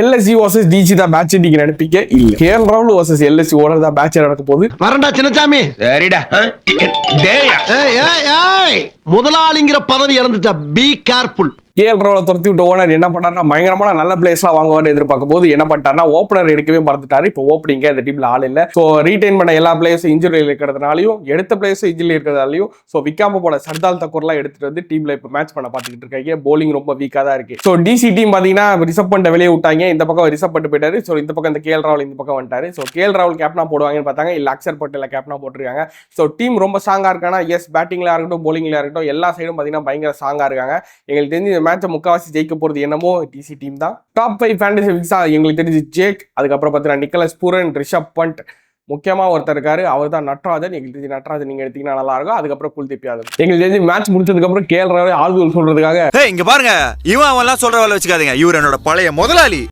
LSC versus DC தான் match இன்னைக்கு நினைப்பீங்க இல்ல. கேஎல் ராகுல் வர்சஸ் எல்எஸ்சி ஓட தான் மேட்ச் நடக்க போகுது. வரண்டா சின்னசாமி. சரிடா. முதலாளிங்கிற பதவி இறந்துட்டா. Be careful. கேஎல் ராகுலை துரத்தி விட்டு ஓனர் என்ன பண்ணாருன்னா பயங்கரமான நல்ல பிளேஸ்லாம் வாங்குவாரு எதிர்பார்க்கும் போது என்ன பண்ணிட்டாருன்னா ஓப்பனர் எடுக்கவே மறந்துட்டாரு. இப்போ ஓப்பனிங்க இந்த டீம்ல ஆள் இல்ல. ஸோ ரீடைன் பண்ண எல்லா பிளேயர்ஸும் இன்ஜுரியில் இருக்கிறதுனாலையும் எடுத்த பிளேயர்ஸும் இன்ஜுரியில் இருக்கிறதாலையும் ஸோ விக்காம போட சர்தால் தக்கூர்லாம் எடுத்துட்டு வந்து டீம்ல இப்போ மேட்ச் பண்ண பார்த்துக்கிட்டு இருக்காங்க. போலிங் ரொம்ப வீக்காக தான் இருக்கு. ஸோ டிசி டீம் பார்த்தீங்கன்னா ரிசப் பண்ணிட்டு வெளியே விட்டாங்க. இந்த பக்கம் ரிசப் பண்ணிட்டு போயிட்டாரு. ஸோ இந்த பக்கம் இந்த கேஎல் ராகுல் இந்த பக்கம் வந்துட்டாரு. ஸோ கேஎல் ராகுல் கேப்டனா போடுவாங்கன்னு பார்த்தாங்க. இல்ல அக்ஷர் பட்டேல கேப்டனா போட்டிருக்காங்க. ஸோ டீம் ரொம்ப ஸ்ட்ராங்கா இருக்கானா எஸ் பேட்டிங்ல இருக்கட்டும் போலிங்ல இருக்கட்டும் எல்லா சைடும் பார்த்தீங்கன்னா பயங்கர ஸ்ட்ராங்கா இருக்காங்க. எங்களுக்கு தெரிஞ்சு இந்த மேட்சை முக்காவாசி ஜெயிக்க போறது என்னமோ டிசி டீம் தான். டாப் 5 ஃபேண்டசி விக்ஸா எங்களுக்கு தெரிஞ்சு ஜேக், அதுக்கப்புறம் பார்த்தீங்கன்னா நிக்கலஸ் பூரன், ரிஷப் பண்ட், முக்கியமா ஒருத்தர் இருக்காரு அவர் தான் நட்ராஜன். எங்களுக்கு தெரிஞ்சு நட்ராஜன் நீங்க எடுத்தீங்கன்னா நல்லா இருக்கும். அதுக்கப்புறம் குல்தீப் யாதவ். எங்களுக்கு தெரிஞ்சு மேட்ச் முடிச்சதுக்கு அப்புறம் கேஎல் ராகுல் ஆள்கள் சொல்றதுக்காக இங்க பாருங்க இவன் அவன்லாம் சொல்ற வேலை வச்சுக்காதீங்க. இவர் என்னோட பழைய முதலாளி.